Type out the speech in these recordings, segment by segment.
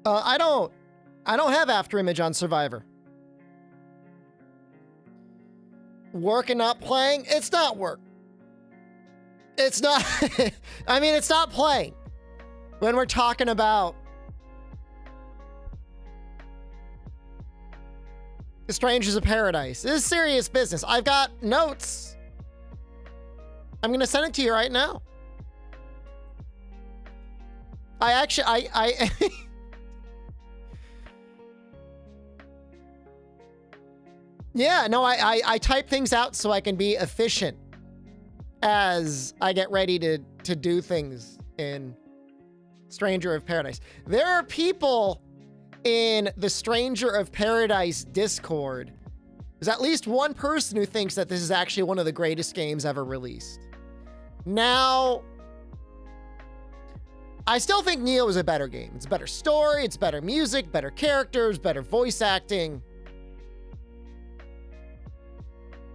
I don't have after image on Survivor. Work and not playing? It's not work. It's not, I mean, it's not playing. When we're talking about the Strangers of Paradise. This is serious business. I've got notes. I'm gonna send it to you right now. I yeah, no, I type things out so I can be efficient as I get ready to do things in Stranger of Paradise. There are people in the Stranger of Paradise Discord. There's at least one person who thinks that this is actually one of the greatest games ever released. Now, I still think Nioh is a better game. It's a better story, it's better music, better characters, better voice acting,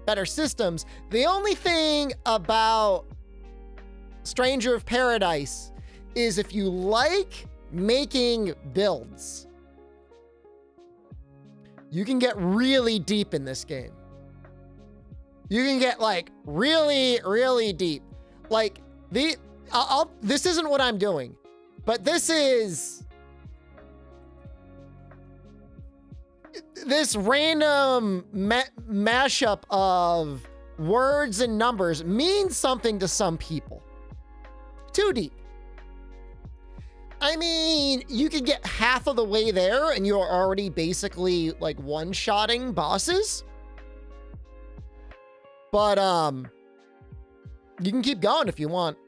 better systems. The only thing about Stranger of Paradise is if you like making builds, you can get really deep in this game. You can get like really, really deep. Like this isn't what I'm doing, but this is this random mashup of words and numbers means something to some people. Too deep. I mean, you can get half of the way there and you're already basically like one-shotting bosses. But you can keep going if you want.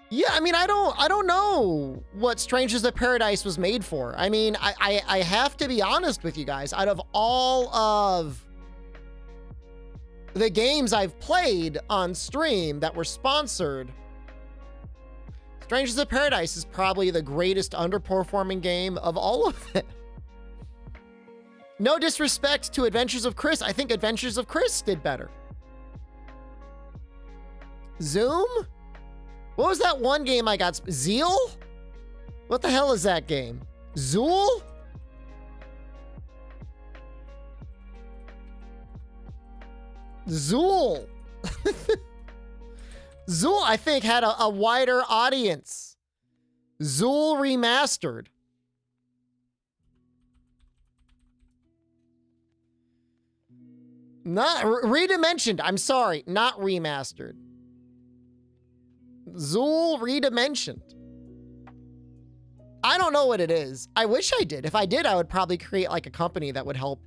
Yeah, I mean, I don't know what Strangers of Paradise was made for. I mean, I have to be honest with you guys. Out of all of the games I've played on stream that were sponsored, Strangers of Paradise is probably the greatest underperforming game of all of them. No disrespect to Adventures of Chris. I think Adventures of Chris did better. Zoom? What was that one game I got? Zeal? What the hell is that game? Zool? Zool. Zool, I think, had a wider audience. Zool Remastered. Not redimensioned. I'm sorry, not remastered. Zool Redimensioned. I don't know what it is. I wish I did. If I did, I would probably create like a company that would help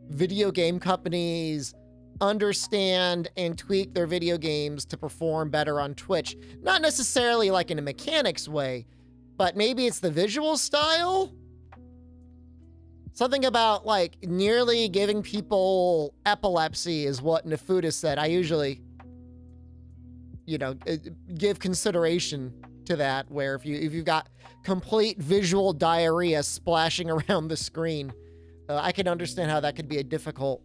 video game companies understand and tweak their video games to perform better on Twitch. Not necessarily like in a mechanics way, but maybe it's the visual style. Something about like nearly giving people epilepsy is what Nafuda said. I usually, you know, give consideration to that, where if you've got complete visual diarrhea splashing around the screen, I can understand how that could be a difficult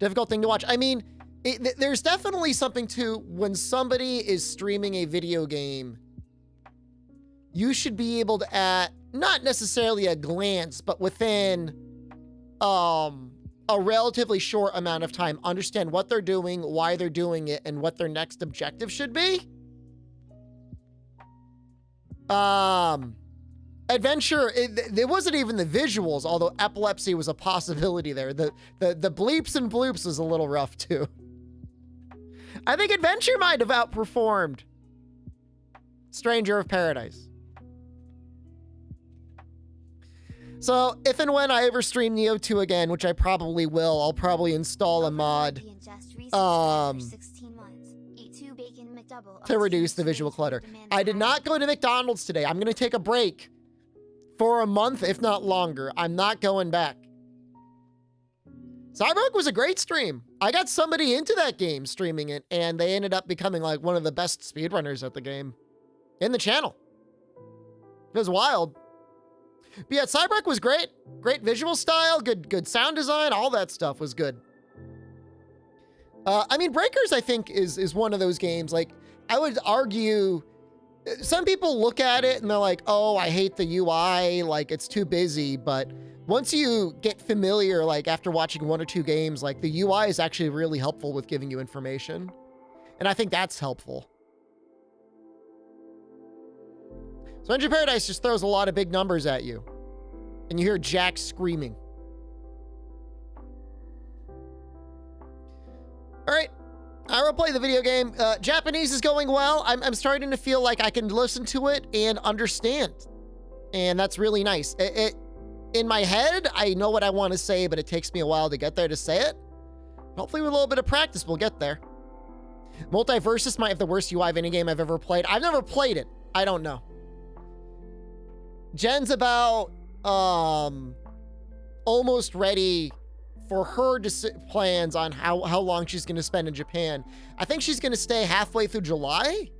thing to watch. I mean, there's definitely something to when somebody is streaming a video game, you should be able to, at not necessarily a glance, but within a relatively short amount of time, understand what they're doing, why they're doing it, and what their next objective should be. Adventure, it wasn't even the visuals, although epilepsy was a possibility there. The bleeps and bloops was a little rough too. I think Adventure might have outperformed Stranger of Paradise. So if and when I ever stream Nioh 2 again, which I probably will, I'll probably install a mod to reduce the visual clutter. I did not go to McDonald's today. I'm going to take a break for a month, if not longer. I'm not going back. Cyberpunk was a great stream. I got somebody into that game streaming it, and they ended up becoming like one of the best speedrunners at the game in the channel. It was wild. But yeah, Cyberpunk was great. Great visual style, good sound design, all that stuff was good. I mean, Breakers, I think, is one of those games, like, I would argue Some people look at it and they're like, oh, I hate the UI, like it's too busy. But once you get familiar, like after watching 1 or 2 games, like the UI is actually really helpful with giving you information. And I think that's helpful. Stranger of Paradise just throws a lot of big numbers at you. And you hear Jack screaming. All right. I will play the video game. Japanese is going well. I'm starting to feel like I can listen to it and understand. And that's really nice. In my head, I know what I want to say, but it takes me a while to get there to say it. Hopefully with a little bit of practice, we'll get there. Multiversus might have the worst UI of any game I've ever played. I've never played it. I don't know. Jen's about almost ready for her plans on how long she's going to spend in Japan. I think she's going to stay halfway through July.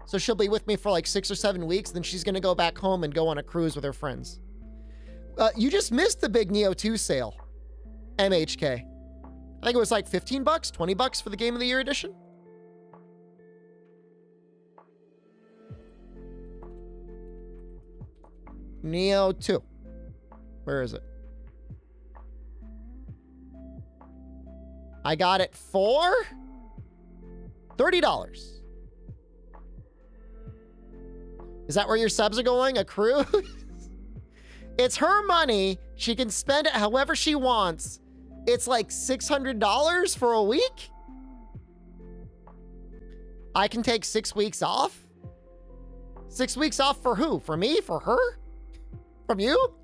So she'll be with me for like 6 or 7 weeks. Then she's going to go back home and go on a cruise with her friends. You just missed the big Nioh 2 sale. MHK. I think it was like 15 bucks, 20 bucks for the Game of the Year edition. Nioh 2. Where is it? I got it for $30. Is that where your subs are going? A cruise? It's her money. She can spend it however she wants. It's like $600 for a week? I can take 6 weeks off? 6 weeks off for who? For me? For her? From you?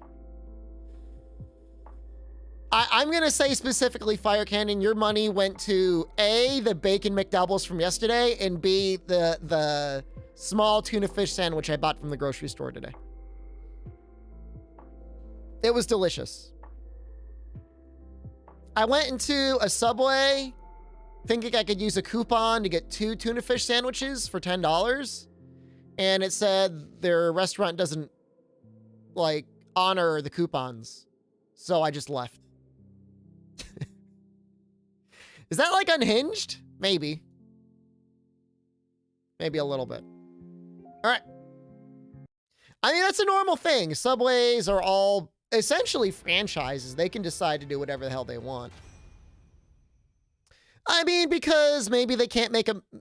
I'm going to say specifically, Fire Cannon, your money went to A, the bacon McDoubles from yesterday, and B, the small tuna fish sandwich I bought from the grocery store today. It was delicious. I went into a Subway thinking I could use a coupon to get 2 tuna fish sandwiches for $10. And it said their restaurant doesn't, like, honor the coupons. So I just left. Is that like unhinged? Maybe. Maybe a little bit. All right. I mean, that's a normal thing. Subways are all essentially franchises. They can decide to do whatever the hell they want. I mean, because maybe they can't make